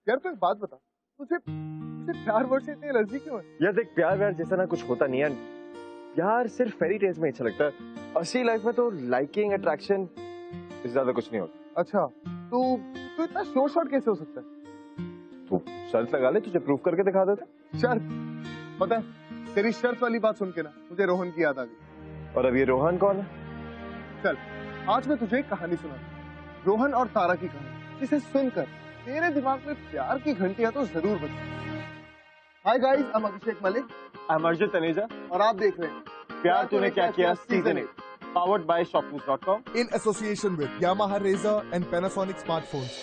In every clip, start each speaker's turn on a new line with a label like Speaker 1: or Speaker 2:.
Speaker 1: यार तो एक बात बता, तुझे प्यार वर्ड से इतनी एलर्जी क्यों है?
Speaker 2: यार देख, प्यार व्यार जैसा ना कुछ होता नहीं है यार, सिर्फ फेरी टेल्स में अच्छा लगता है। असली लाइफ में तो लाइकिंग अट्रैक्शन इससे ज्यादा कुछ नहीं होता।
Speaker 1: अच्छा, तो इतना शॉर्ट कैसे हो सकता है?
Speaker 2: तू शर्त लगा ले, तुझे प्रूफ करके दिखा देते।
Speaker 1: शर्त? पता है, तेरी शर्त वाली बात सुन के ना मुझे रोहन की याद आ गई।
Speaker 2: और अब ये रोहन कौन है?
Speaker 1: चल, आज मैं तुझे एक कहानी सुनाऊंगा, रोहन और तारा की कहानी, जिसे सुनकर तेरे दिमाग में प्यार की घंटियां तो जरूर बजेंगी। Hi guys, I am Abhishek Malik,
Speaker 2: I am Arjun Taneja,
Speaker 1: और आप देख रहे हैं
Speaker 2: Pyaar Tune Kya Kiya season 8, powered by shopmoose.com
Speaker 1: in association with Yamaha Razr and Panasonic smartphones.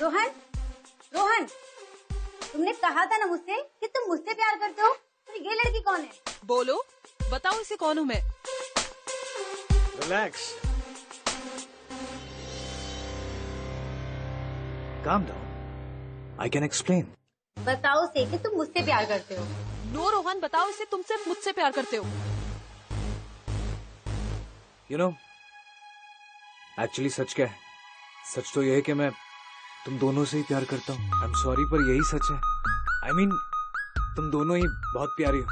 Speaker 3: Rohan, Rohan, तुमने कहा था ना मुझसे कि तुम मुझसे प्यार करते हो, तो ये लड़की कौन है?
Speaker 4: बोलो, बताओ इसे कौन हूँ मैं?
Speaker 5: Relax. Calm down. I can explain.
Speaker 3: बताओ उसे कि तुम मुझसे प्यार करते हो।
Speaker 4: नो रोहन, बताओ इसे तुम सिर्फ मुझसे प्यार करते हो।
Speaker 5: You know, actually सच क्या है? सच तो यह है कि मैं तुम दोनों से ही प्यार करता हूँ। I'm sorry, पर यही सच है। I mean, तुम दोनों ही बहुत प्यारी हो।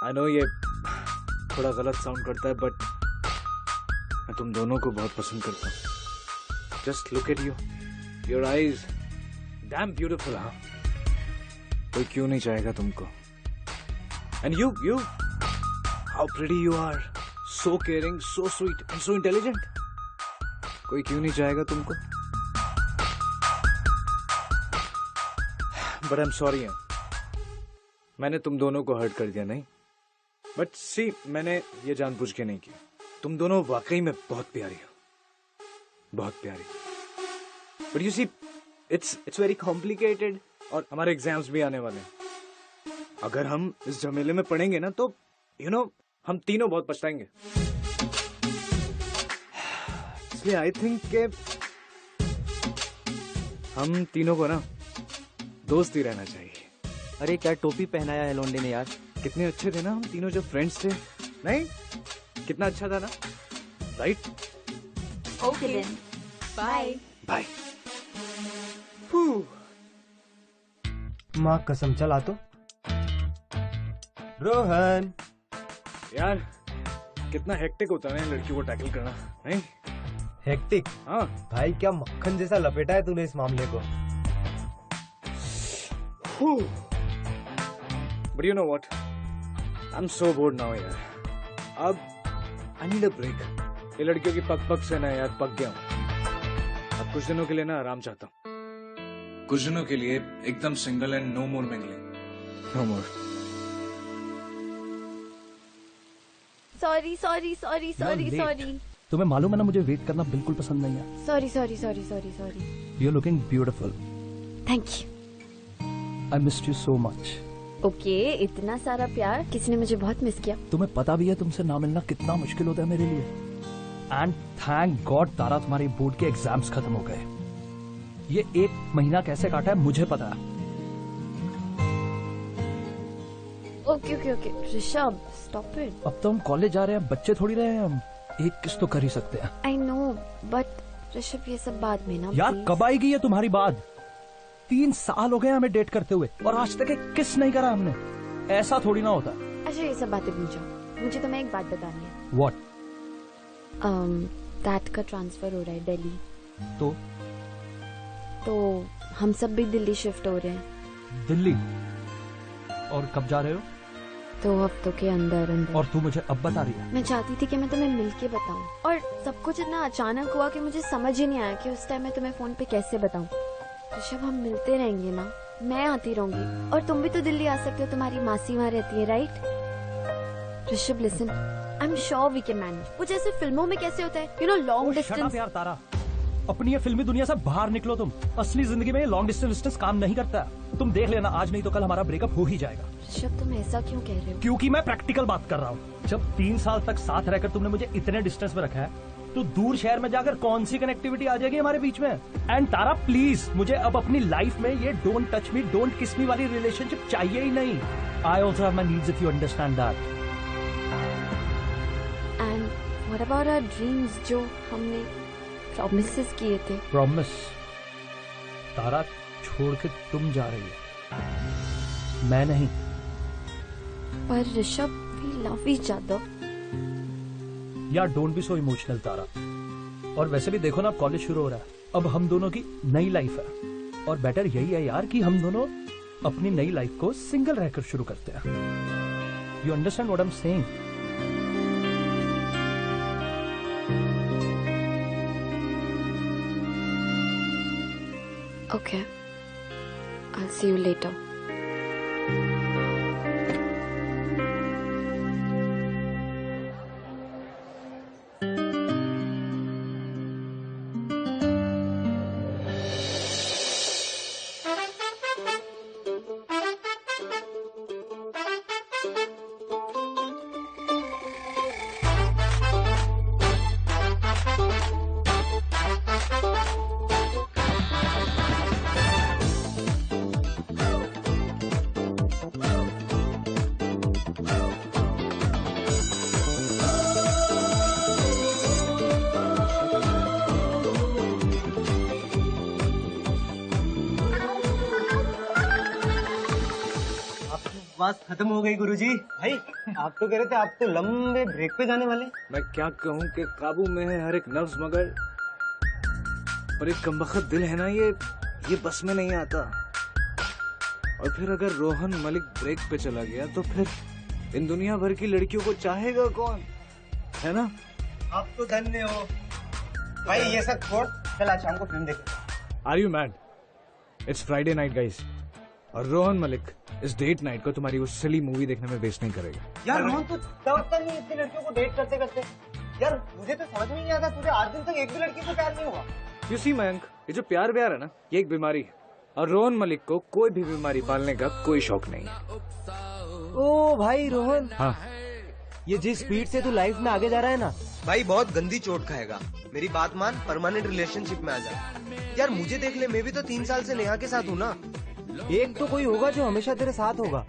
Speaker 5: I know ये थोड़ा गलत साउंड करता है, बट मैं तुम दोनों को बहुत पसंद करता हूँ। Just look at you. Your eyes, damn beautiful, हाँ? कोई क्यों नहीं चाहेगा तुमको? And you, how pretty you are. So caring, so sweet, and so intelligent. कोई क्यों नहीं चाहेगा तुमको? But I'm sorry, मैंने तुम दोनों को हर्ट कर दिया, नहीं? But see, मैंने ये जानबूझ के नहीं किया। तुम दोनों वाकई में बहुत प्यारी हो, बहुत प्यारी। But you see, it's very complicated, और हमारे एग्जाम्स भी आने वाले हैं। अगर हम इस झमेले में पढ़ेंगे ना तो हम तीनों बहुत पछताएंगे। इसलिए आई थिंक के हम तीनों को ना दोस्त ही रहना चाहिए।
Speaker 6: अरे क्या टोपी पहनाया है लोंडे ने यार।
Speaker 5: कितने अच्छे थे ना हम तीनों जब फ्रेंड्स थे, नहीं? कितना अच्छा था ना, right?
Speaker 3: Okay then, bye
Speaker 5: bye.
Speaker 6: माँ कसम, चला तो रोहन।
Speaker 5: यार कितना हेक्टिक होता है ना लड़कियों को टैकल करना, नहीं?
Speaker 6: हेक्टिक?
Speaker 5: हाँ
Speaker 6: भाई क्या मक्खन जैसा लपेटा है तूने इस मामले को।
Speaker 5: But you know what? I'm so bored now यार। अब I need a break। ये लड़कियों की पक से ना यार पक गया हूँ। अब कुछ दिनों के लिए ना आराम चाहता हूँ। कुछ दिनों के लिए एकदम single and no more mingling, no more.
Speaker 7: Sorry.
Speaker 8: तुम्हें मालूम है ना, मुझे वेट करना बिल्कुल पसंद नहीं है।
Speaker 7: Sorry.
Speaker 8: You're looking beautiful.
Speaker 7: Thank you.
Speaker 8: I missed you so much.
Speaker 7: Okay, इतना सारा प्यार, किसी ने मुझे बहुत मिस किया।
Speaker 8: तुम्हें पता भी है तुमसे ना मिलना कितना मुश्किल होता है मेरे लिए। एंड थैंक गॉड तारा, तुम्हारे बोर्ड के एग्जाम्स खत्म हो गए। ये 1 महीना कैसे काटा है मुझे पता है।
Speaker 7: Okay Rishabh, stop it.
Speaker 8: अब तो हम कॉलेज जा रहे हैं, बच्चे थोड़ी रहे हैं हम। एक किस तो कर ही सकते हैं।
Speaker 7: आई नो, बट ऋषभ ये सब बाद में ना।
Speaker 8: यार कब आएगी ये तुम्हारी बात? 3 साल हो गए हमें डेट करते हुए और आज तक एक किस नहीं करा हमने। ऐसा थोड़ी ना होता।
Speaker 7: अच्छा ये सब बातें भूल जाओ, मुझे तुम्हें एक बात बतानी है।
Speaker 8: What?
Speaker 7: डैड का ट्रांसफर हो रहा है दिल्ली।
Speaker 8: तो
Speaker 7: हम सब भी दिल्ली शिफ्ट हो रहे हैं।
Speaker 8: दिल्ली? और कब जा रहे हो?
Speaker 7: 2 हफ्तों के अंदर।
Speaker 8: और तू मुझे अब बता रही है?
Speaker 7: मैं चाहती थी कि मैं तुम्हें मिलके बताऊं, और सब कुछ इतना अचानक हुआ कि मुझे समझ ही नहीं आया कि उस टाइम मैं तुम्हें फोन पे कैसे बताऊं। ऋषभ, हम मिलते रहेंगे ना, मैं आती रहूंगी, और तुम भी तो दिल्ली आ सकते हो, तुम्हारी मासी वहाँ रहती है, right? Rishabh listen, I am sure we can manage. वो जैसे फिल्मों में कैसे होता है, लॉन्ग डिस्टेंस।
Speaker 8: यार तारा, अपनी ये फिल्मी दुनिया से बाहर निकलो तुम। असली जिंदगी में ये लॉन्ग डिस्टेंस काम नहीं करता। तुम देख लेना, आज नहीं तो कल हमारा ब्रेकअप हो ही जाएगा।
Speaker 7: ऋषभ, तुम ऐसा क्यों कह रहे हो?
Speaker 8: क्योंकि मैं प्रैक्टिकल बात कर रहा हूँ। जब 3 साल तक साथ रहकर तुमने मुझे इतने डिस्टेंस में रखा है, तो दूर शहर में जाकर कौन सी कनेक्टिविटी आ जाएगी हमारे बीच में? एंड तारा प्लीज, मुझे अब अपनी लाइफ में ये डोंट टच मी, डोंट किस मी वाली रिलेशनशिप चाहिए ही नहीं। I also have my needs, if you understand that.
Speaker 7: What about our dreams जो हमने promises किए थे?
Speaker 8: प्रॉमिस, तारा छोड़ के तुम जा रही है, मैं नहीं।
Speaker 7: पर Rishabh, we love each other.
Speaker 8: यार डोंट बी सो इमोशनल तारा। और वैसे भी देखो ना, अब कॉलेज शुरू हो रहा है, अब हम दोनों की नई लाइफ है, और बेटर यही है यार कि हम दोनों अपनी नई लाइफ को सिंगल रहकर शुरू करते हैं। You understand what I am saying?
Speaker 7: Okay. I'll see you later.
Speaker 6: बस खत्म हो गई गुरुजी। भाई आप तो कह रहे थे आप तो लंबे ब्रेक पे जाने वाले।
Speaker 5: मैं क्या कहूँ कि काबू में है हर एक नफ्स, मगर पर एक कमबख्त दिल है ना, ये बस में नहीं आता। और फिर अगर रोहन मलिक ब्रेक पे चला गया तो फिर इन दुनिया भर की लड़कियों को चाहेगा कौन, है ना?
Speaker 6: आप तो धन्य हो भाई। ये सब छोड़, चल आज शाम को फिल्म देखें।
Speaker 5: Are you mad? It's Friday night guys, और रोहन मलिक इस डेट नाइट को तुम्हारी वो सिली मूवी देखने में वेस्ट नहीं करेगा।
Speaker 6: यार रोहन तू समझता नहीं इतनी लड़कियों को डेट करते करते। यार मुझे तो समझ में नहीं आता, तुझे आज दिन तक एक भी लड़की से प्यार नहीं हुआ।
Speaker 5: यू सी मयंक, ये जो प्यार व्यार है ना, ये एक बीमारी है, और रोहन मलिक को कोई भी बीमारी पालने का कोई शौक नहीं है।
Speaker 6: ओ भाई रोहन,
Speaker 5: हाँ,
Speaker 6: ये जिस स्पीड से तू लाइफ में आगे जा रहा है ना भाई, बहुत गंदी चोट खाएगा। मेरी बात मान, परमानेंट रिलेशनशिप में आ जा। यार मुझे देख ले, मैं भी तो 3 साल से नेहा के साथ हूँ ना। एक तो कोई होगा जो हमेशा तेरे साथ होगा।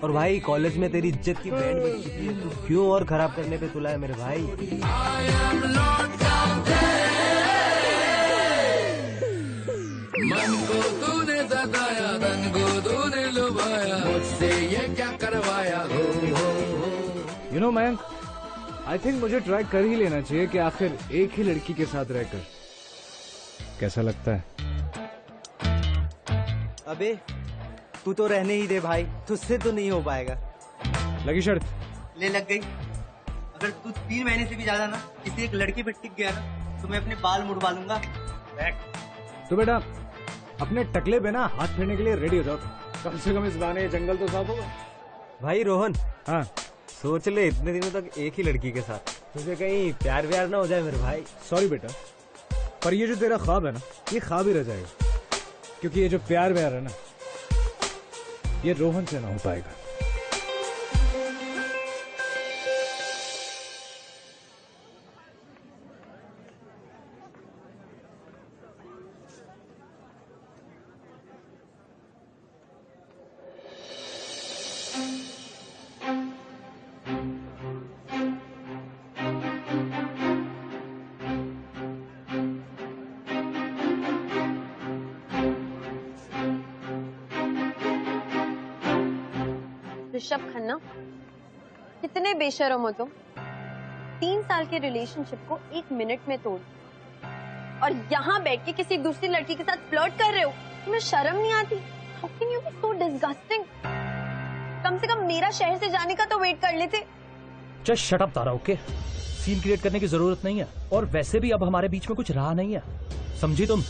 Speaker 6: और भाई कॉलेज में तेरी इज्जत की बैंड बज चुकी है, तू क्यों और खराब करने पे तुला है मेरे भाई।
Speaker 9: मन को तूने सताया, तन को तूने लुभाया, मुझसे ये क्या करवाया हो।
Speaker 5: You know Mayank, I think मुझे ट्राई कर ही लेना चाहिए कि आखिर एक ही लड़की के साथ रहकर कैसा लगता है।
Speaker 6: अबे तू तो रहने ही दे भाई, तुझसे तो नहीं हो पाएगा।
Speaker 5: लगी शर्त?
Speaker 6: ले लग गई। अगर तू 3 महीने से भी ज्यादा ना किसी एक लड़की पे टिक गया ना, तो मैं अपने बाल मुड़वा लूंगा।
Speaker 5: तो बेटा अपने टकले पे ना हाथ फेरने के लिए रेडी हो जाओ, कम से कम इस गाने जंगल तो साफ होगा।
Speaker 6: भाई रोहन,
Speaker 5: हाँ,
Speaker 6: सोच ले इतने दिनों तक एक ही लड़की के साथ, तुझे कहीं प्यार व्यार ना हो जाए मेरे भाई।
Speaker 5: सॉरी बेटा, पर ये जो तेरा ख्वाब है ना, ये ख्वाब ही रह जाएगा, क्योंकि ये जो प्यार व्यार है ना, ये रोहन से ना हो पाएगा।
Speaker 7: ऋषभ खन्ना, कितने बेशर्म हो तुम। 3 साल के रिलेशनशिप को 1 मिनट में तोड़, और यहाँ बैठ के किसी दूसरी लड़की के साथ फ्लर्ट कर रहे हो। तुम्हें शर्म नहीं आती? How can you be so disgusting? कम से कम मेरा शहर से जाने का तो वेट कर लेते।
Speaker 8: जस्ट शट अप तारा, ओके? सीन क्रिएट करने की जरूरत नहीं है, और वैसे भी अब हमारे बीच में कुछ रहा नहीं है, समझी तुम?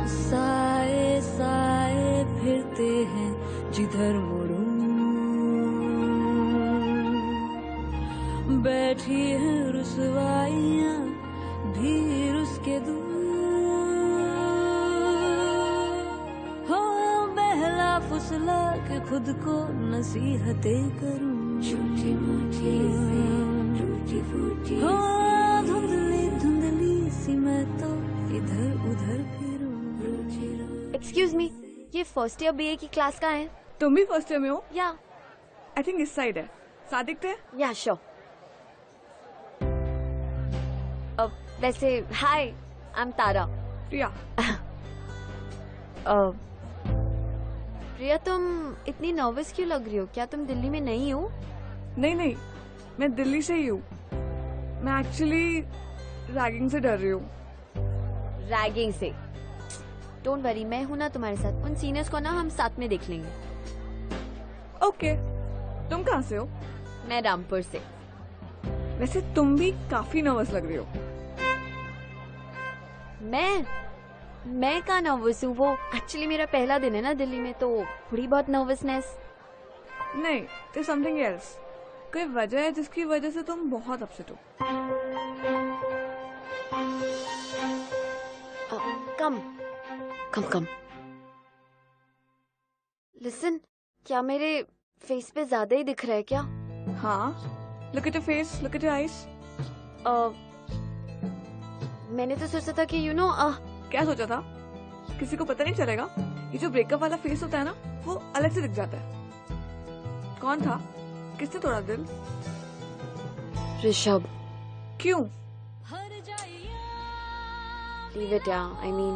Speaker 10: साए साए फिरते हैं जिधर मुड़ूं, बैठी है रुसवाइयां भीड़ उसके दूर। हो बहला फुसला के खुद को नसीहतें करूं, छोटी मोटी टूटी फूटी हो, धुंधली धुंधली सी मैं तो इधर उधर फिरूं।
Speaker 7: एक्सक्यूज मी, ये फर्स्ट ईयर बीए की क्लास का है?
Speaker 11: तुम भी फर्स्ट ईयर में हो?
Speaker 7: या
Speaker 11: आई थिंक इस साइड है। साथ दिखते हैं?
Speaker 7: या श्योर। वैसे हाय, आई एम तारा।
Speaker 11: प्रिया।
Speaker 7: प्रिया, तुम इतनी नर्वस क्यों लग रही हो? क्या तुम दिल्ली में नहीं हो?
Speaker 11: नहीं नहीं, मैं दिल्ली से ही हूँ। मैं एक्चुअली रैगिंग से डर रही हूँ।
Speaker 7: रैगिंग से? डोंट वरी, मैं हूं ना तुम्हारे साथ। उन सीनियर्स को ना हम साथ में देख लेंगे।
Speaker 11: ओके। तुम कहाँ से हो?
Speaker 7: मैं रामपुर से।
Speaker 11: वैसे तुम भी काफी नर्वस लग रही हो।
Speaker 7: मैं कहाँ नर्वस हूँ? वो एक्चुअली मेरा पहला दिन है ना दिल्ली में, तो थोड़ी बहुत नर्वसनेस।
Speaker 11: नहीं, there's something else। कोई वजह है जिसकी वजह से तुम बहुत अपसेट हो।
Speaker 7: कम लिसन, क्या मेरे फेस पे ज्यादा ही दिख रहा है क्या?
Speaker 11: हाँ, look at your face, look at your eyes।
Speaker 7: मैंने तो सोचा था कि
Speaker 11: क्या सोचा था? किसी को पता नहीं चलेगा। ये जो ब्रेकअप वाला फेस होता है ना, वो अलग से दिख जाता है। कौन था? किसने तोड़ा दिल?
Speaker 7: ऋषभ।
Speaker 11: क्यों?
Speaker 7: लीव इट यार। आई मीन,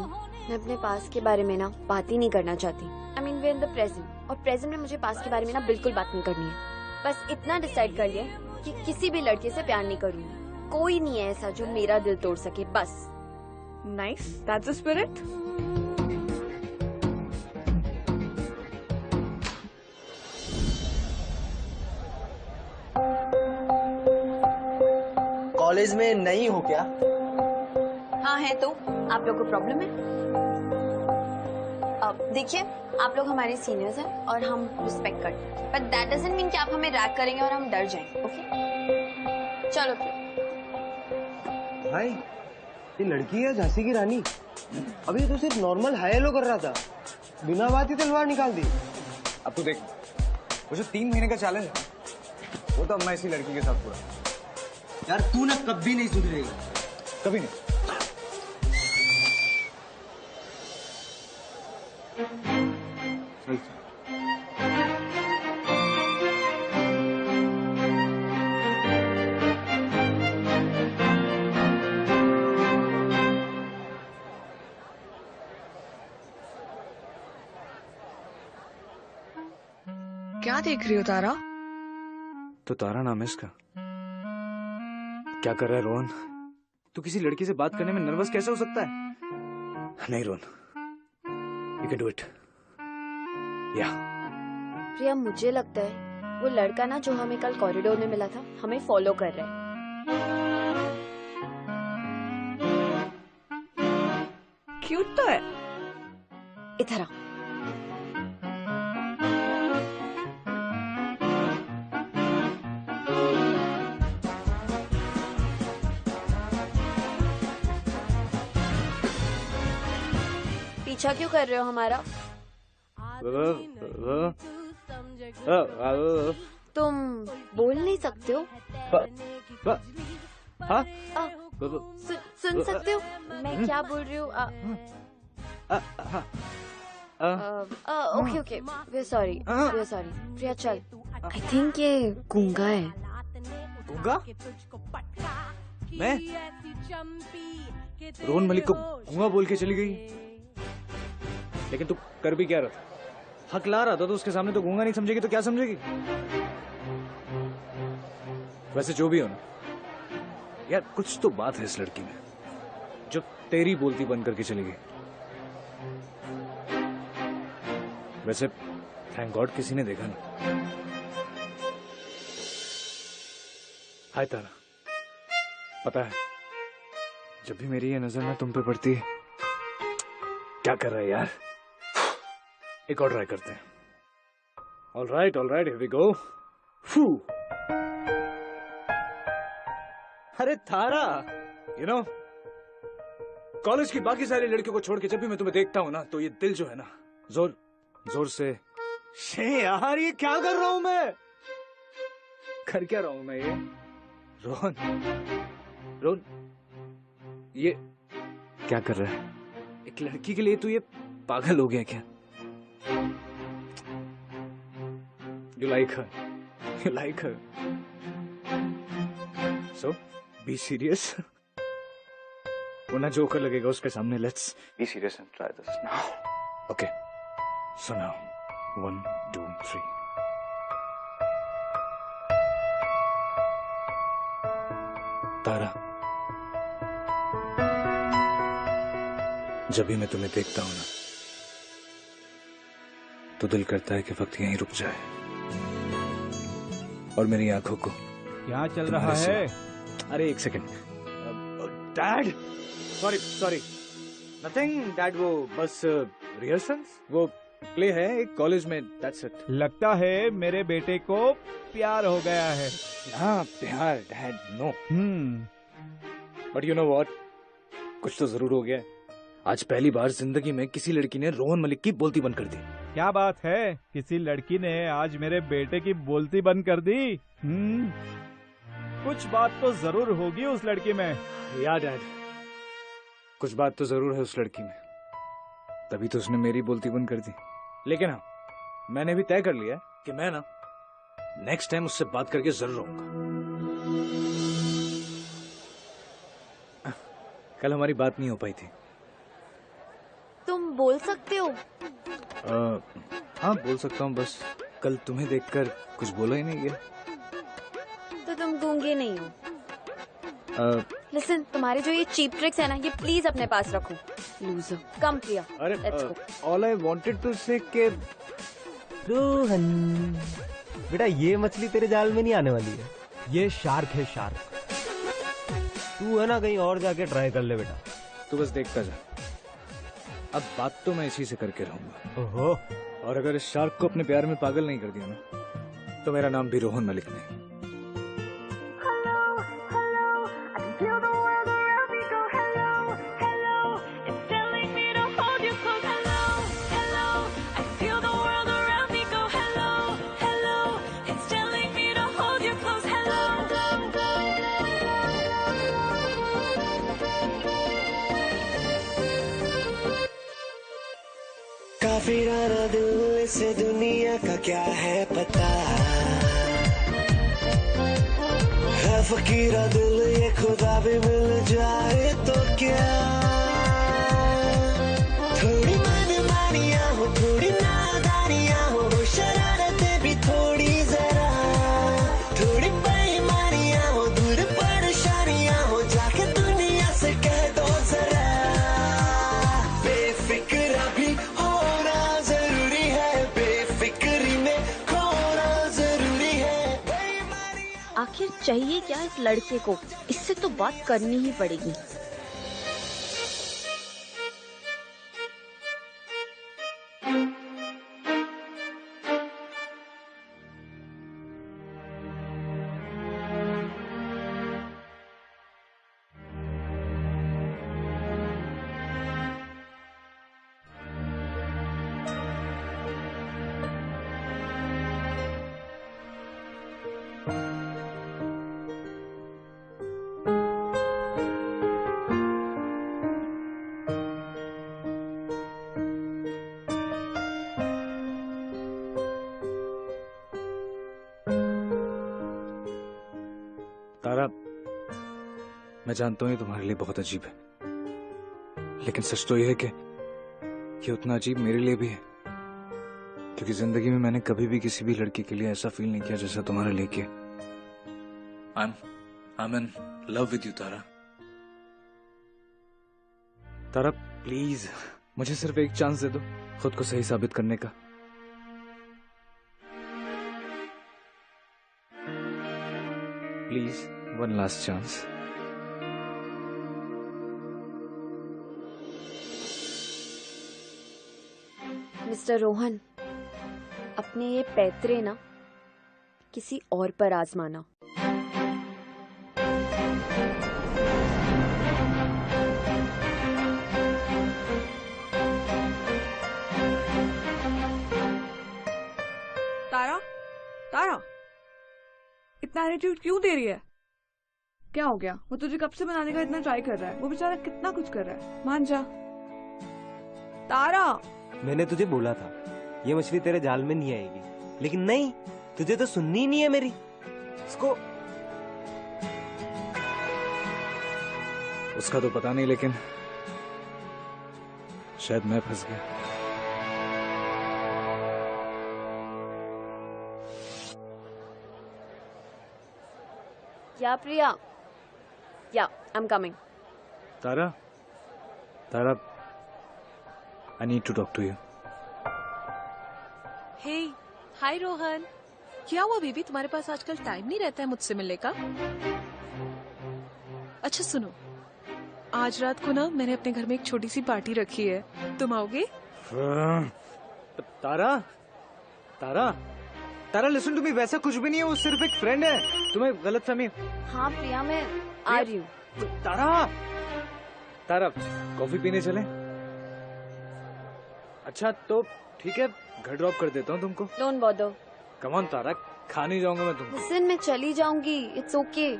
Speaker 7: मैं अपने पास के बारे में ना बात ही नहीं करना चाहती। I mean way in the present, और प्रेजेंट में मुझे पास के बारे में ना बिल्कुल बात नहीं करनी है। बस इतना डिसाइड कर लिया कि किसी भी लड़के से प्यार नहीं करूंगी। कोई नहीं है ऐसा जो मेरा दिल तोड़ सके, बस।
Speaker 11: Nice, that's the spirit.
Speaker 6: College में नई हो क्या?
Speaker 7: हाँ है। तो आप लोग को प्रॉब्लम है? अब देखिए, आप लोग हमारे सीनियर्स हैं और हम रिस्पेक्ट करते हैं, बट दैट डजंट मीन कि आप हमें रैग करेंगे और हम डर जाएंगे। ओके, चलो फिर।
Speaker 6: भाई, ये लड़की है झांसी की रानी। अभी तो सिर्फ नॉर्मल हाय हेलो कर रहा था, बिना बात ही तलवार निकाल दी।
Speaker 5: अब तो देख, वो जो 3 महीने का चैलेंज है, वो तो अब मैं इसी लड़की के साथ पूरा।
Speaker 6: यार तू ना कभी नहीं सुधरेगा,
Speaker 5: कभी नहीं।
Speaker 11: क्या देख रही हो तारा?
Speaker 5: तो तारा नाम है इसका। क्या कर रहा है रोहन? तू किसी लड़की से बात करने में नर्वस कैसे हो सकता है? नहीं Rohan, you can do it. या
Speaker 7: प्रिया, मुझे लगता है वो लड़का ना जो हमें कल कॉरिडोर में मिला था, हमें फॉलो कर रहा है।
Speaker 11: क्यूट तो है।
Speaker 7: इधर आ। पीछा क्यों कर रहे हो हमारा? तुम बोल नहीं सकते हो?
Speaker 5: हाँ?
Speaker 7: सुन सकते हो मैं क्या बोल रही हूँ? ओके, वे सॉरी। प्रिया चल। आई थिंक ये गूंगा है।
Speaker 5: गूंगा? मैं? रोहन मलिक को गूंगा बोल के चली गई, लेकिन तू कर भी क्या रहा था? हक ला रहा था तो उसके सामने तो गूंगा नहीं समझेगी तो क्या समझेगी? वैसे जो भी हो ना यार, कुछ तो बात है इस लड़की में जो तेरी बोलती बंद करके चली गई। वैसे थैंक गॉड किसी ने देखा नहीं। हाय तारा, पता है जब भी मेरी ये नजर ना तुम पे पड़ती है, क्या कर रहा है यार? एक और ट्राई करते हैं। All right, here we go. फू। अरे तारा, यू नो कॉलेज की बाकी सारी लड़कियों को छोड़ के जब भी मैं तुम्हें देखता हूं ना, तो ये दिल जो है ना जोर जोर से शे यार, ये क्या कर रहा हूं मैं? कर क्या रहा हूं मैं ये? रोहन, रोहन, ये क्या कर रहा है? एक लड़की के लिए तू ये पागल हो गया क्या? You like her? You like her? So, be serious. वरना जोकर लगेगा उसके सामने. Let's be serious and try this now. Okay. So now, 1, 2, 3. तारा, जब भी मैं तुम्हें देखता हूं ना, तो दिल करता है कि वक्त यहीं रुक जाए और मेरी आंखों को.
Speaker 8: क्या चल रहा है?
Speaker 5: अरे एक second. Dad, sorry, nothing dad. वो बस रिहर्सल्स, वो प्ले है एक कॉलेज में, दैट्स इट.
Speaker 8: लगता है मेरे बेटे को प्यार हो गया है.
Speaker 5: हाँ प्यार dad, no. But you know what, कुछ तो जरूर हो गया. आज पहली बार जिंदगी में किसी लड़की ने रोहन मलिक की बोलती बंद कर दी.
Speaker 8: क्या बात है? किसी लड़की ने आज मेरे बेटे की बोलती बंद कर दी? कुछ बात तो जरूर होगी उस लड़की में.
Speaker 5: या डैड, कुछ बात तो जरूर है उस लड़की में, तभी तो उसने मेरी बोलती बंद कर दी. लेकिन हाँ, मैंने भी तय कर लिया कि मैं ना नेक्स्ट टाइम उससे बात करके जरूर रहूंगा. कल हमारी बात नहीं हो पाई थी.
Speaker 7: तुम बोल सकते हो?
Speaker 5: हाँ बोल सकता हूँ, बस कल तुम्हें देखकर कुछ बोला ही नहीं गया.
Speaker 7: तो तुम गूंगे नहीं हो? लिसन, तुम्हारे जो ये चीप ट्रिक्स है ना, ये प्लीज अपने पास रखो. लूजर. कम प्रिया.
Speaker 5: अरे
Speaker 7: let's go.
Speaker 5: All I wanted to say कि
Speaker 6: रोहन बेटा, ये मछली तेरे जाल में नहीं आने वाली है.
Speaker 8: ये शार्क है, शार्क.
Speaker 6: तू है ना, कहीं और जाके ट्राई कर ले बेटा.
Speaker 5: तू बस देखता जा. अब बात तो मैं इसी से करके रहूंगा.
Speaker 6: ओहो.
Speaker 5: और अगर इस शार्क को अपने प्यार में पागल नहीं कर दिया ना, तो मेरा नाम भी रोहन मलिक नहीं.
Speaker 12: काफिराना दिल से दुनिया का क्या है पता है, फकीरा दिल ये खुदा भी मिल जाए तो क्या. थोड़ी मनमानियाँ हो, थोड़ी नादानियाँ हो, शरारतें भी थोड़ी जरा, थोड़ी बेईमानियाँ हो, दूर परेशानियाँ हो, जाके दुनिया से कह दो जरा. बेफिक्र भी होना जरूरी है, बेफिक्री में खोना जरूरी है.
Speaker 7: आखिर चाहिए क्या इस लड़के को? इससे तो बात करनी ही पड़ेगी.
Speaker 5: तारा, मैं जानता हूँ ये तुम्हारे लिए बहुत अजीब है, लेकिन सच तो ये है कि ये उतना अजीब मेरे लिए भी है, क्योंकि जिंदगी में मैंने कभी भी किसी भी लड़की के लिए ऐसा फील नहीं किया जैसा तुम्हारे लिए किया. I'm in love with you, Tara. Tara please, मुझे सिर्फ एक चांस दे दो खुद को सही साबित करने का. Please, one last chance.
Speaker 7: Mister Rohan, अपने ये पैतरे ना किसी और पर आजमाना.
Speaker 11: एटीट्यूड क्यों दे रही है? क्या हो गया? वो तुझे कब से बनाने का इतना ट्राई कर रहा है, वो बेचारा कितना कुछ कर रहा है, मान जा। तारा,
Speaker 6: मैंने तुझे बोला था ये मछली तेरे जाल में नहीं आएगी, लेकिन नहीं, तुझे तो सुननी ही नहीं है मेरी। इसको
Speaker 5: उसका तो पता नहीं, लेकिन शायद मैं फंस गया।
Speaker 7: या प्रिया, या I am coming.
Speaker 5: Tara, Tara, I need to talk to you.
Speaker 4: Hey, hi Rohan. क्या हुआ बेबी, तुम्हारे पास आजकल टाइम नहीं रहता है मुझसे मिलने का? अच्छा सुनो, आज रात को ना मैंने अपने घर में एक छोटी सी पार्टी रखी है, तुम आओगे?
Speaker 5: तारा, तारा, तारा लिसन टू मी, वैसा कुछ भी नहीं है, वो सिर्फ एक फ्रेंड है, तुम्हें गलतफहमी।
Speaker 7: हाँ प्रिया, मैं आ रही हूँ।
Speaker 5: तारा, तारा, कॉफी पीने चले? अच्छा तो ठीक है, घर ड्रॉप कर देता हूँ तुमको।
Speaker 7: Don't bother.
Speaker 5: कम ऑन तारा, खा नहीं जाऊंगा मैं तुमको।
Speaker 7: लिसन, मैं चली जाऊंगी, इट्स ओके।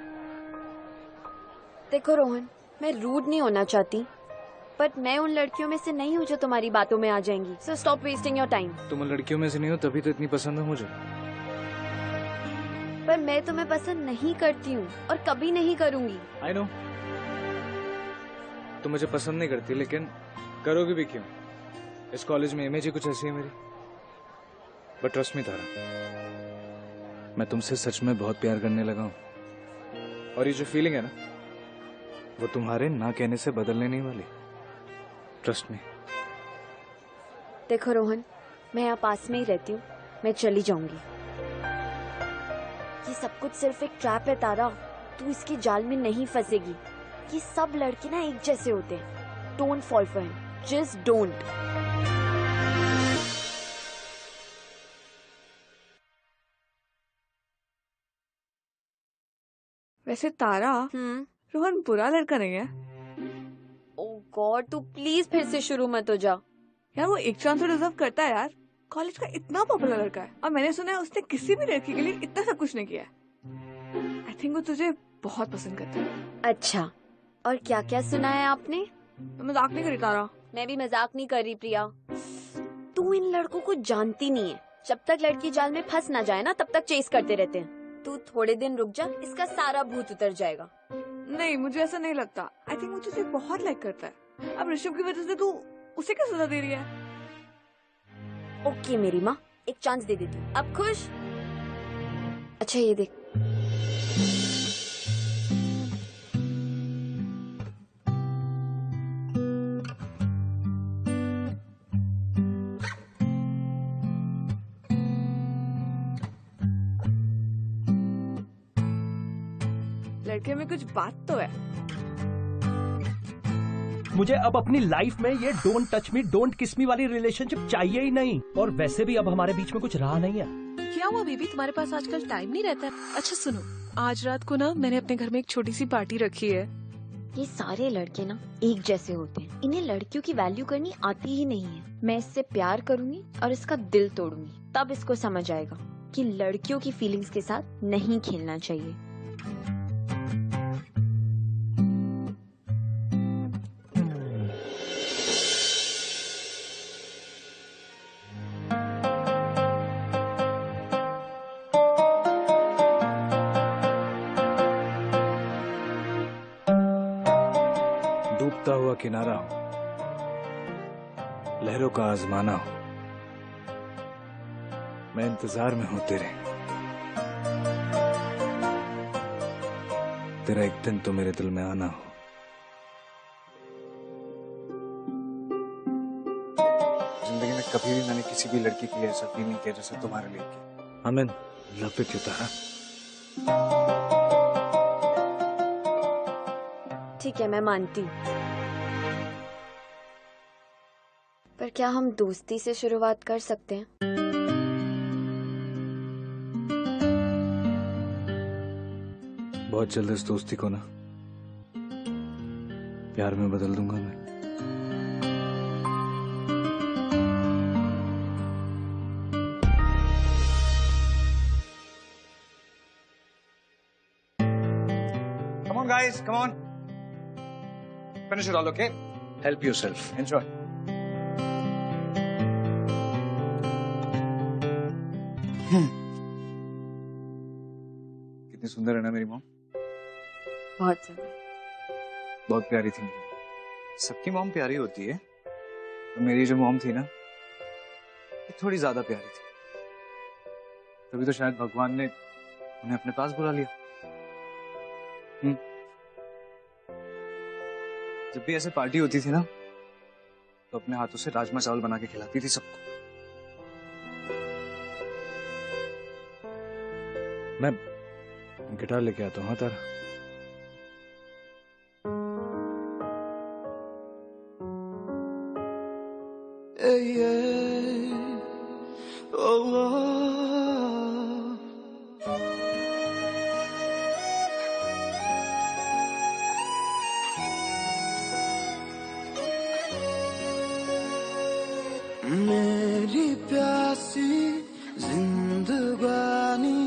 Speaker 7: देखो रोहन, मैं रूड नहीं होना चाहती, बट मैं उन लड़कियों में से नहीं हूँ जो तुम्हारी बातों में आ जाएंगी। So stop wasting your time.
Speaker 5: तुम उन लड़कियों में से नहीं हो, तभी तो इतनी पसंद है मुझे।
Speaker 7: पर मैं तुम्हें पसंद नहीं करती हूँ और कभी नहीं करूंगी।
Speaker 5: आई नो, तुम मुझे पसंद नहीं करती, लेकिन करोगे भी क्यों? इस कॉलेज में इमेज ही कुछ ऐसी है मेरी। बट ट्रस्ट मी तारा, मैं तुमसे सच में बहुत प्यार करने लगा हूँ, और ये जो फीलिंग है ना, वो तुम्हारे ना कहने से बदलने नहीं वाली। Trust me.
Speaker 7: देखो रोहन, मैं यहाँ पास में ही रहती हूँ, मैं चली जाऊंगी। ये सब कुछ सिर्फ एक ट्रैप है तारा, तू इसके जाल में नहीं फंसेगी। ये सब लड़के ना एक जैसे होते हैं। Don't fall for him, just don't.
Speaker 11: वैसे तारा, रोहन बुरा लड़का नहीं है।
Speaker 7: ओह गॉड, तू प्लीज फिर से शुरू मत हो जा।
Speaker 11: यार वो एक चांस तो डिजर्व करता है यार, कॉलेज का इतना पॉपुलर लड़का है, और मैंने सुना है उसने किसी भी लड़की के लिए इतना सब कुछ नहीं किया है। आई थिंक वो तुझे बहुत पसंद करता है।
Speaker 7: अच्छा, और क्या क्या सुना है आपने?
Speaker 11: तो मजाक नहीं करी तारा।
Speaker 7: मैं भी मजाक नहीं कर रही प्रिया। तू इन लड़कों को जानती नहीं है, जब तक लड़की जाल में फंस ना जाए ना, तब तक चेस करते रहते हैं। तू थोड़े दिन रुक जा, इसका सारा भूत उतर जाएगा।
Speaker 11: नहीं, मुझे ऐसा नहीं लगता। आई थिंक वो तुझे बहुत लाइक करता है। अब ऋषभ की वजह से तू उसे क्या सजा दे रही है?
Speaker 7: ओके मेरी माँ, एक चांस दे देती हूँ। अब खुश? अच्छा ये देख।
Speaker 11: लड़के में कुछ बात तो है।
Speaker 8: मुझे अब अपनी लाइफ में ये डोंट टच मी, डोंट किस मी वाली रिलेशनशिप चाहिए ही नहीं। और वैसे भी अब हमारे बीच में कुछ रहा नहीं है।
Speaker 4: क्या हुआ बेबी, तुम्हारे पास आजकल टाइम नहीं रहता है? अच्छा सुनो, आज रात को ना मैंने अपने घर में एक छोटी सी पार्टी रखी है।
Speaker 7: ये सारे लड़के ना एक जैसे होते हैं, इन्हें लड़कियों की वैल्यू करनी आती ही नहीं है। मैं इससे प्यार करूंगी और इसका दिल तोड़ूंगी, तब इसको समझ आएगा कि लड़कियों की फीलिंग्स के साथ नहीं खेलना चाहिए।
Speaker 5: डूबता हुआ किनारा हो, लहरों का आजमाना हो, मैं इंतजार में हूं तेरे। तेरा एक दिन तो मेरे दिल में आना हो। जिंदगी में कभी भी मैंने किसी भी लड़की के लिए ऐसा फील नहीं किया जैसे तुम्हारे लिए किया। I mean love with you Tara.
Speaker 7: ठीक है, मैं मानती हूँ, पर क्या हम दोस्ती से शुरुआत कर सकते हैं?
Speaker 5: बहुत जल्द इस दोस्ती को ना प्यार में बदल दूंगा मैं। on, guys, come on. Finish it all, okay? Help yourself. Enjoy. कितनी सुंदर है ना मेरी मॉम।
Speaker 11: बहुत ज्यादा।
Speaker 5: बहुत प्यारी थी मेरी। सबकी मॉम प्यारी होती है, तो मेरी जो मॉम थी ना, ये थोड़ी ज्यादा प्यारी थी। तभी तो शायद भगवान ने उन्हें अपने पास बुला लिया। जब भी ऐसे पार्टी होती थी ना, तो अपने हाथों से राजमा चावल बना के खिलाती थी सबको। मैं गिटार लेके आता हूँ। हाँ तारा,
Speaker 12: मेरी प्यासी जिंदगानी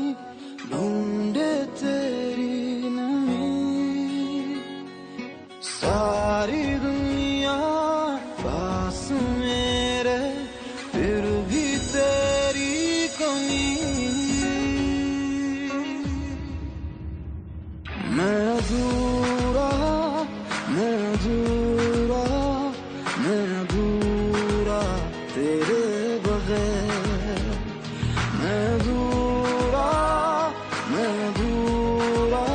Speaker 12: ढूंढे तेरी नमी, सारी दुनिया पास मेरे फिर भी तेरी कमी। मैं अधूरा, मैं अधूरा, मैं अधूरा तेरे बगैर। मैं अधूरा, मैं अधूरा,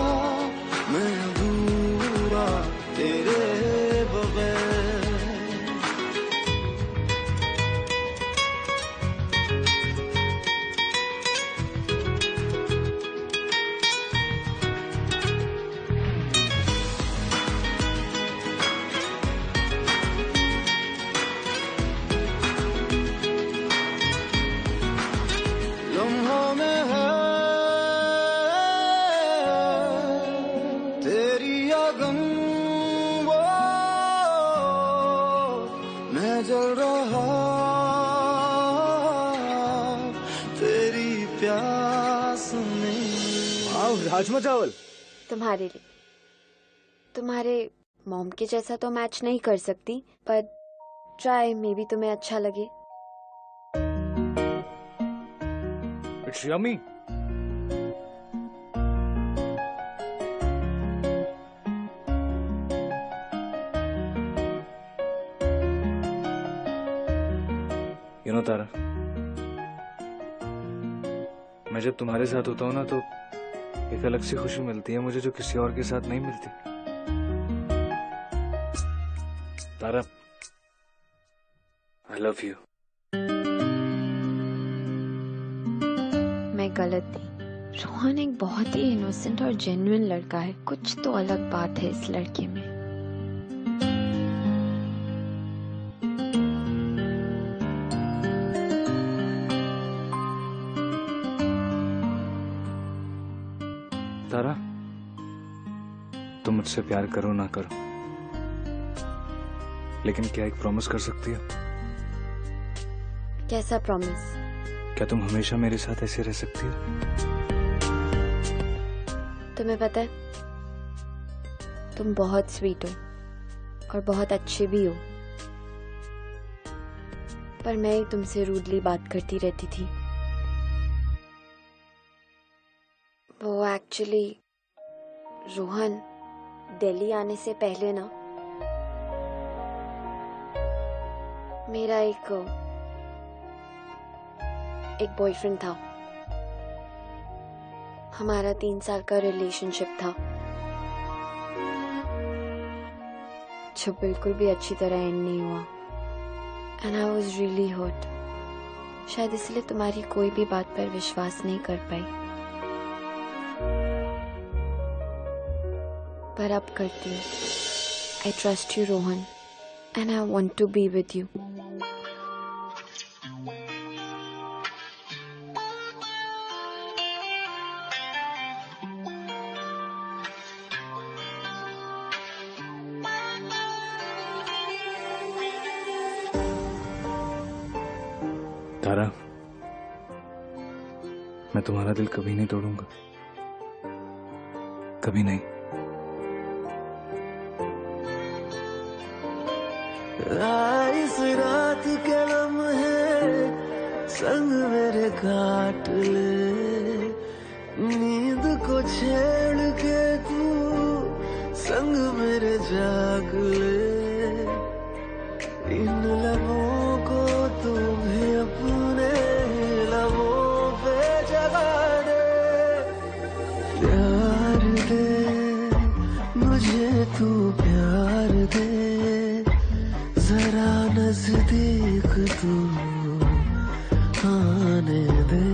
Speaker 12: मैं अधूरा तेरे बगैर। लम्हों में है तेरी अगन, वो मैं जल रहा तेरी प्यास में।
Speaker 5: राजमा चावल
Speaker 7: तुम्हारे लिए। तुम्हारे मॉम के जैसा तो मैच नहीं कर सकती, पर ट्राई, मे बी तुम्हें अच्छा लगे।
Speaker 5: It's yummy. You know, तारा, मैं जब तुम्हारे साथ होता हूँ ना, तो एक अलग सी खुशी मिलती है मुझे, जो किसी और के साथ नहीं मिलती। तारा, I love you.
Speaker 7: मैं गलत थी। रोहन एक बहुत ही इनोसेंट और जेन्युइन लड़का है। कुछ तो अलग बात है इस लड़के में।
Speaker 5: तारा, तुम मुझसे प्यार करो ना करो, लेकिन क्या एक प्रॉमिस कर सकती हो?
Speaker 7: कैसा प्रॉमिस?
Speaker 5: क्या तुम हमेशा मेरे साथ ऐसे रह सकती हो?
Speaker 7: तुम्हें पता है, तुम बहुत स्वीट हो और बहुत अच्छे भी हो, पर मैं ही तुमसे रूडली बात करती रहती थी। वो एक्चुअली रोहन दिल्ली आने से पहले ना, मेरा एक बॉयफ्रेंड था। हमारा 3 साल का रिलेशनशिप था, जो बिल्कुल भी अच्छी तरह एंड नहीं हुआ। And I was really hurt. शायद इसलिए तुम्हारी कोई भी बात पर विश्वास नहीं कर पाई, पर अब करती हूँ। I trust you Rohan, and I want to be with you.
Speaker 5: Tara, मैं तुम्हारा दिल कभी नहीं तोड़ूंगा, कभी नहीं।
Speaker 12: इस रात के लम्हे संग मेरे काट ले, नींद को छेड़ के तू संग मेरे जाग ले, इन लबों को तू भी अपने लबों पे जगा दे, प्यार दे मुझे तू प्यार दे, जरा नजदीक तू आने दे,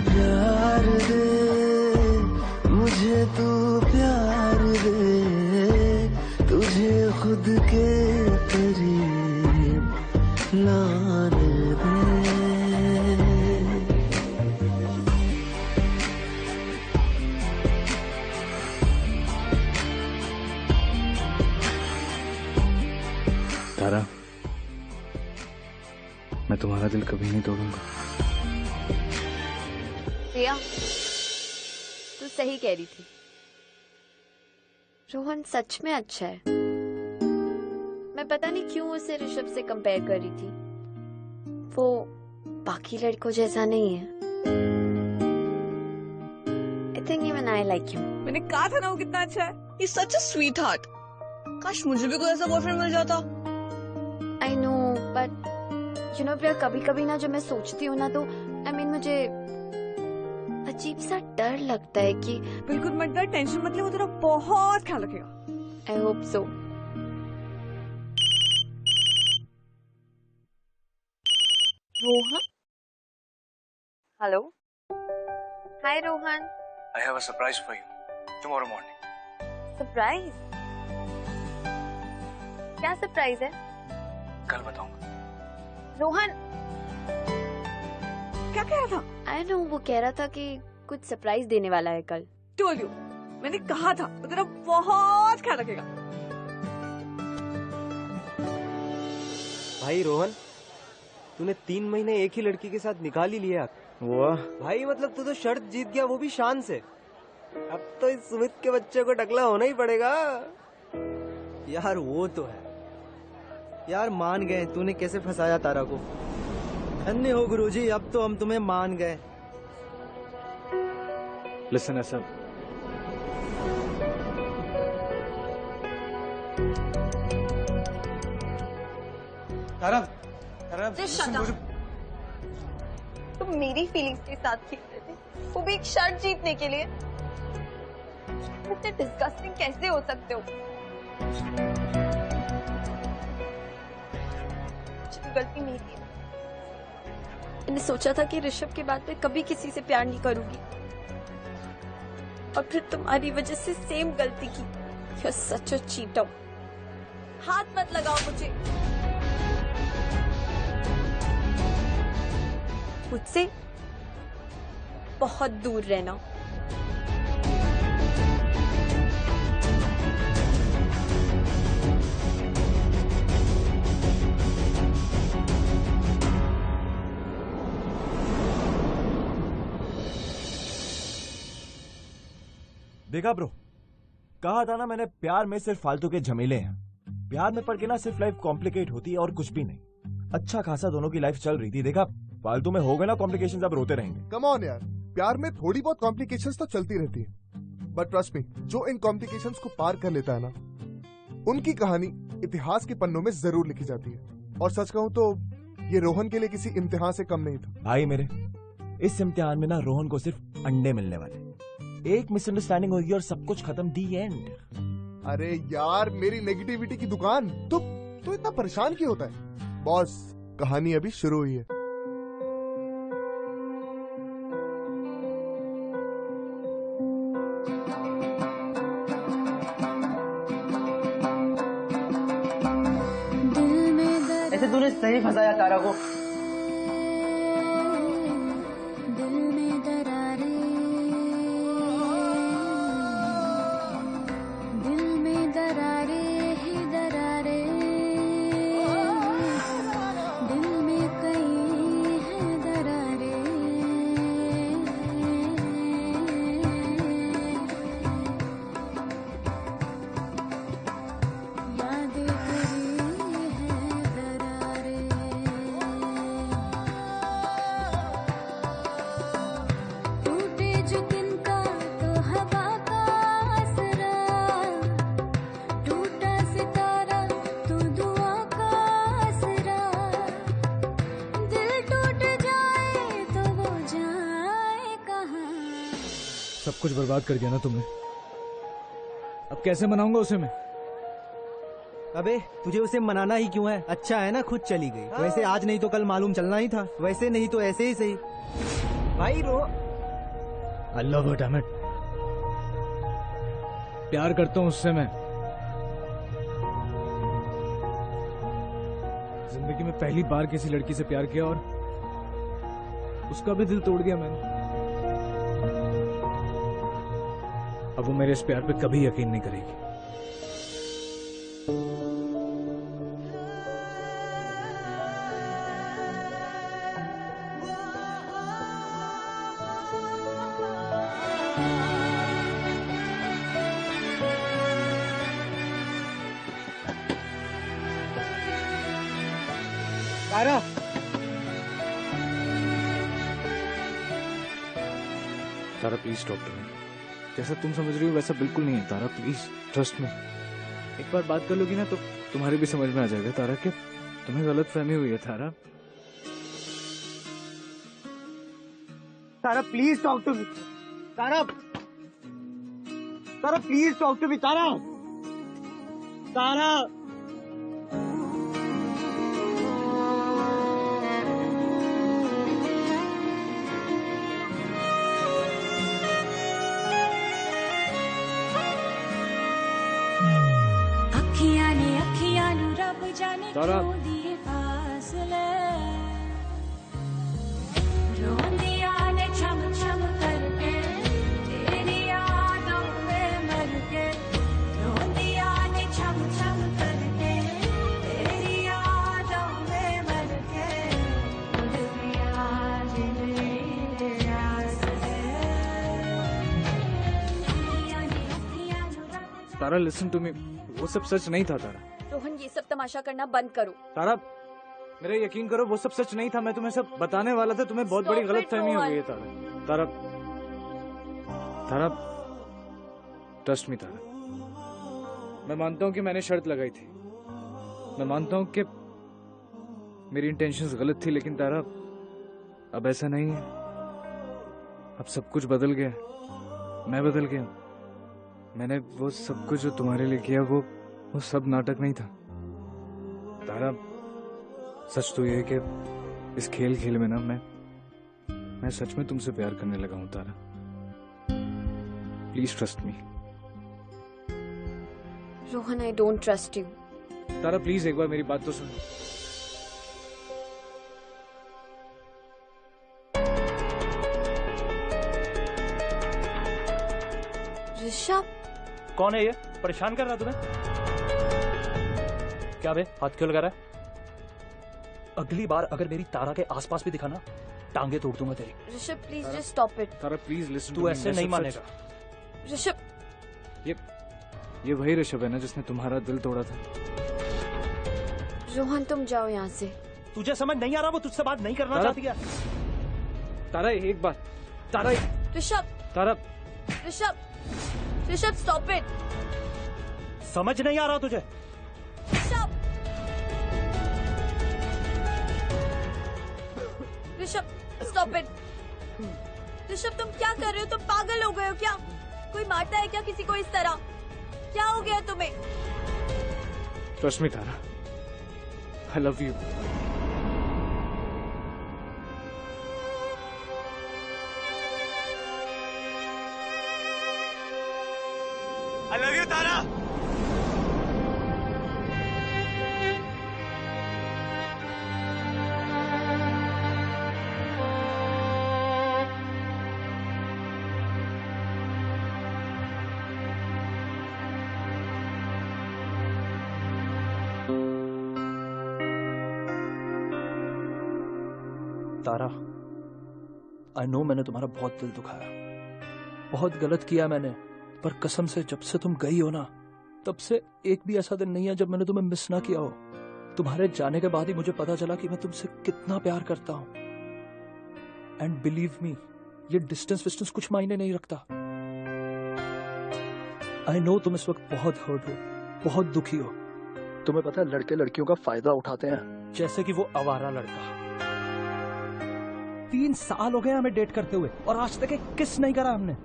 Speaker 12: प्यार दे मुझे तू प्यार दे, तुझे खुद के करीब लाने दे।
Speaker 5: तारा, मैं तुम्हारा दिल कभी नहीं तोड़ूंगा।
Speaker 7: प्रिया, तू सही कह रही थी, रोहन सच में अच्छा है। मैं पता नहीं क्यों उसे ऋषभ से कंपेयर कर रही थी, वो बाकी लड़कों जैसा नहीं है। I think even I like him.
Speaker 11: मैंने कहा था ना वो कितना अच्छा है। He's such a sweetheart. काश मुझे भी कोई ऐसा बॉयफ्रेंड मिल जाता।
Speaker 7: I know, but you know प्रिया, कभी कभी ना जब मैं सोचती हूँ ना तो मुझे अजीब सा डर लगता है कि
Speaker 11: बिल्कुल मत डर, टेंशन मत ले, वो तेरा बहुत ख्याल रखेगा।
Speaker 7: I hope so. Rohan? Hello? Hi Rohan.
Speaker 5: I have a surprise for you tomorrow morning.
Speaker 7: Surprise? क्या सरप्राइज है?
Speaker 5: कल बताऊंगा।
Speaker 7: रोहन,
Speaker 11: क्या कह रहा था?
Speaker 7: आई नो, वो कह रहा था कि कुछ सरप्राइज देने वाला है कल।
Speaker 11: Told you. मैंने कहा था वो तेरा बहुत ख्याल रखेगा।
Speaker 6: भाई रोहन, तूने 3 महीने एक ही लड़की के साथ निकाल ही लिया।
Speaker 2: वाह
Speaker 6: भाई मतलब तू तो शर्त जीत गया, वो भी शान से। अब तो इस सुमित के बच्चे को टकला होना ही पड़ेगा। यार वो तो है यार, मान गए। तूने कैसे फंसाया तारा को। धन्य हो गुरुजी, अब तो हम तुम्हें मान गए।
Speaker 5: Listen Asad,
Speaker 6: तारा,
Speaker 7: तुम मेरी फीलिंग्स के साथ खेल रहे थे, वो भी एक शर्ट जीतने के लिए। इतने डिस्गस्टिंग कैसे हो सकते हो? गलती मेरी है। मैंने सोचा था कि ऋषभ के बाद मैं कभी किसी से प्यार नहीं करूंगी, और फिर तुम्हारी वजह से सेम गलती की। You're such a cheater. हाथ मत लगाओ मुझे। मुझसे बहुत दूर रहना।
Speaker 8: देखा ब्रो, कहा था ना मैंने, प्यार में सिर्फ फालतू के झमेले हैं। प्यार में पड़ के ना सिर्फ लाइफ कॉम्प्लिकेट होती है और कुछ भी नहीं। अच्छा खासा दोनों की लाइफ चल रही थी, देखा फालतू में हो गए ना कॉम्प्लिकेशंस, अब रोते रहेंगे।
Speaker 1: कम ऑन यार, प्यार में थोड़ी बहुत कॉम्प्लिकेशंस तो चलती रहती है, बट ट्रस्ट मी, जो इन कॉम्प्लिकेशंस को पार कर लेता है ना, उनकी कहानी इतिहास के पन्नों में जरूर लिखी जाती है। और सच कहूं तो ये रोहन के लिए किसी इम्तिहान से कम नहीं था।
Speaker 8: भाई मेरे, इस इम्तिहान में ना रोहन को सिर्फ अंडे मिलने वाले। एक मिसअंडरस्टैंडिंग होगी और सब कुछ खत्म, दी एंड।
Speaker 1: अरे यार, मेरी नेगेटिविटी की दुकान, तो इतना परेशान क्यों होता है? बॉस, कहानी अभी शुरू हुई है।
Speaker 6: ऐसे तूने सही फंसाया तारा को।
Speaker 5: कुछ बर्बाद कर दिया ना तुमने। अब कैसे मनाऊंगा उसे मैं?
Speaker 6: अबे तुझे उसे मनाना ही क्यों है? अच्छा है ना खुद चली गई। वैसे आज नहीं तो कल मालूम चलना ही था, वैसे नहीं तो ऐसे ही सही। भाई रो।
Speaker 5: I love her, damn it. प्यार करता हूँ उससे मैं। जिंदगी में पहली बार किसी लड़की से प्यार किया और उसका भी दिल तोड़ दिया मैंने। अब वो मेरे इस प्यार पे कभी यकीन नहीं करेगी।
Speaker 6: तारा
Speaker 5: तारा प्लीज टॉक टू मी। जैसा तुम समझ रही हो वैसा बिल्कुल नहीं है तारा, प्लीज ट्रस्ट मी। एक बार बात कर लोगी ना तो तुम्हारे भी समझ में आ जाएगा तारा कि तुम्हें गलत फहमी हुई है Tara.
Speaker 6: Tara please talk to me. Tara Tara please talk to me. Tara Tara
Speaker 5: Tara Tara listen to me, वो सब सच नहीं था तारा।
Speaker 7: रोहन ये सब तमाशा करना बंद करो।
Speaker 5: तारा मेरा यकीन करो वो सब सच नहीं था। मैं तुम्हें सब बताने वाला था, तुम्हें बहुत बड़ी गलत फहमी हो गई है तारा। तारा तारा ट्रस्ट मी तारा। मैं मानता हूँ कि मैंने शर्त लगाई थी, मैं मानता हूँ कि मेरी इंटेंशंस गलत थी, लेकिन तारा अब ऐसा नहीं है। अब सब कुछ बदल गया, मैं बदल गया। मैंने वो सब कुछ जो तुम्हारे लिए किया वो सब नाटक नहीं था तारा। सच तो ये है कि इस खेल में ना मैं सच में तुमसे प्यार करने लगा हूं Tara. Please trust me.
Speaker 7: Rohan I don't trust you.
Speaker 5: Tara please एक बार मेरी बात तो सुनो।
Speaker 7: ऋषभ
Speaker 8: कौन है ये? परेशान कर रहा तुम्हें? क्या बे हाथ क्यों लगा रहा है? अगली बार अगर मेरी तारा के आसपास भी दिखा ना, टांगे तोड़ दूंगा तेरी।
Speaker 7: Rishabh please just stop it.
Speaker 5: Tara please listen.
Speaker 8: तू ऐसे नहीं मानेगा।
Speaker 7: ऋषभ
Speaker 5: ये वही ऋषभ है ना जिसने तुम्हारा दिल तोड़ा था।
Speaker 7: रोहन तुम जाओ यहाँ से।
Speaker 8: तुझे समझ नहीं आ रहा वो तुझसे बात नहीं करना चाहती है।
Speaker 5: तारा एक बार। तारा
Speaker 7: ऋषभ।
Speaker 5: Tara
Speaker 7: Rishabh Rishabh stop it.
Speaker 8: समझ नहीं आ रहा तुझे?
Speaker 7: Rishabh Rishabh stop it. ऋषभ तुम क्या कर रहे हो? तुम पागल हो गए हो क्या? कोई मारता है क्या किसी को इस तरह? क्या हो गया तुम्हें?
Speaker 5: Trust me Tara, I love you.
Speaker 6: I love you, Tara.
Speaker 8: Tara I know मैंने तुम्हारा बहुत दिल दुखाया, बहुत गलत किया मैंने, पर कसम से जब से तुम गई हो ना तब से एक भी ऐसा दिन नहीं है जब मैंने तुम्हें मिस ना किया हो। तुम्हारे जाने के बाद ही मुझे पता चला कि मैं तुमसे कितना प्यार करता हूं। एंड बिलीव मी, ये डिस्टेंस विस्टेंस कुछ मायने नहीं रखता। आई नो तुम इस वक्त बहुत हर्ट हो, बहुत दुखी हो। तुम्हें पता है लड़के लड़कियों का फायदा उठाते हैं, जैसे कि वो आवारा लड़का। 3 साल हो गए हमें डेट करते हुए और आज तक एक किस नहीं करा हमने।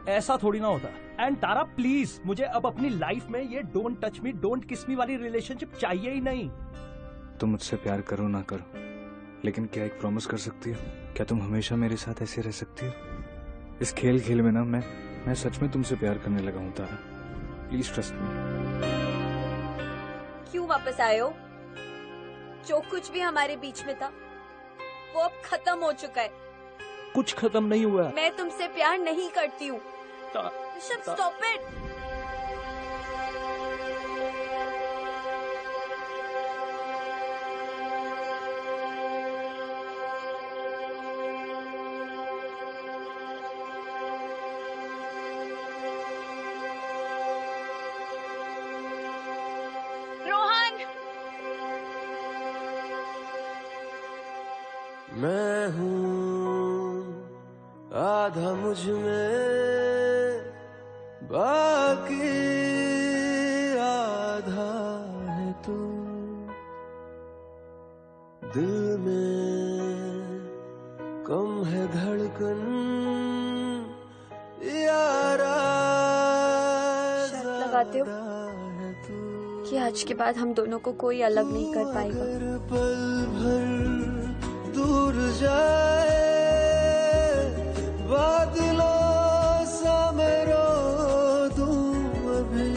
Speaker 8: ऐसा थोड़ी ना होता। एंड तारा प्लीज, मुझे अब अपनी लाइफ में ये डोंट टच मी डोंट किस मी वाली रिलेशनशिप चाहिए ही नहीं।
Speaker 5: तुम मुझसे प्यार करो ना करो, लेकिन क्या एक प्रॉमिस कर सकती हो? क्या तुम हमेशा मेरे साथ ऐसे रह सकती हो? इस खेल में ना मैं सच में तुमसे प्यार करने लगा हूँ तारा। प्लीज ट्रस्ट मी।
Speaker 7: क्यों वापस आए हो? जो कुछ भी हमारे बीच में था वो अब खत्म हो चुका है।
Speaker 8: कुछ खत्म नहीं हुआ।
Speaker 7: मैं तुमसे प्यार नहीं करती हूँ। Rishabh, stop it.
Speaker 12: मैं हूँ आधा मुझ में, बाकी आधा है तू। दिल में कम है धड़कन यारा,
Speaker 7: शर्त लगाते हो कि आज के बाद हम दोनों को कोई अलग नहीं कर पाएगा।
Speaker 12: पल भर दूर जाए बादलों सा मैं रो दूं अभी।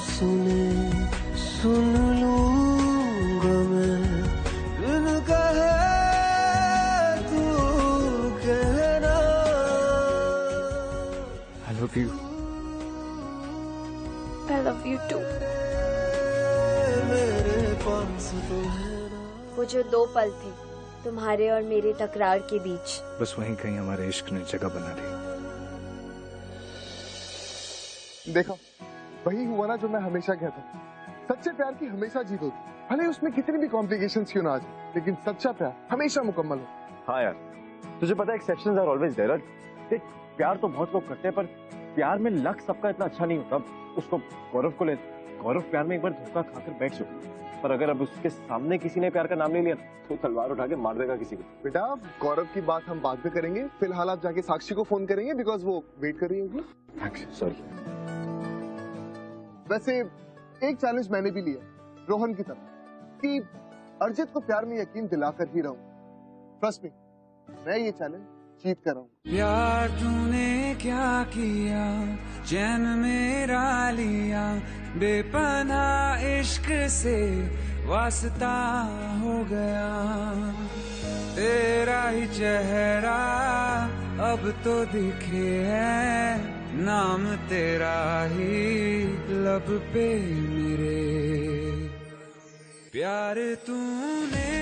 Speaker 12: सुने सुन लूंगा मैं बिन कहे तू कहना।
Speaker 5: I love you.
Speaker 7: I love you too. वो जो 2 पल थे तुम्हारे और मेरे टकरार के बीच,
Speaker 5: बस वहीं कहीं हमारे इश्क ने जगह बना ली।
Speaker 1: देखो, वही हुआ ना जो मैं हमेशा कहता हूँ, सच्चे प्यार की हमेशा जीत होती। भले उसमें कितनी भी कॉम्प्लिकेशंस क्यों ना आ जाए, लेकिन सच्चा प्यार हमेशा मुकम्मल हो।
Speaker 2: हाँ यार, तुझे पता है एक्सेप्शंस आर ऑलवेज देयर। देख, प्यार तो बहुत लोग करते हैं, पर प्यार में लक सबका इतना अच्छा नहीं होता। उसको गौरव को ले, गौरव प्यार में एक बार धोखा खाकर बैठ चुका, पर अगर अब उसके सामने किसी ने प्यार का नाम नहीं लिया तो तलवार उठा के मार देगा किसी को।
Speaker 1: बेटा, गौरव की बात हम बाद में करेंगे, फिलहाल आप जाके साक्षी को फोन करेंगे बिकॉज वो वेट कर रही होगी।
Speaker 2: सॉरी।
Speaker 1: वैसे एक चैलेंज मैंने भी लिया रोहन की तरफ कि अर्जित को प्यार में यकीन दिलाकर ही रहूं। ट्रस्ट मी, मैं ये चैलेंज जीत कर रहा हूँ।
Speaker 9: प्यार तूने क्या किया, चैन मेरा लिया, बेपनाह इश्क से वास्ता हो गया। तेरा ही चेहरा अब तो दिखे है, नाम तेरा ही लब पे मेरे। प्यार तूने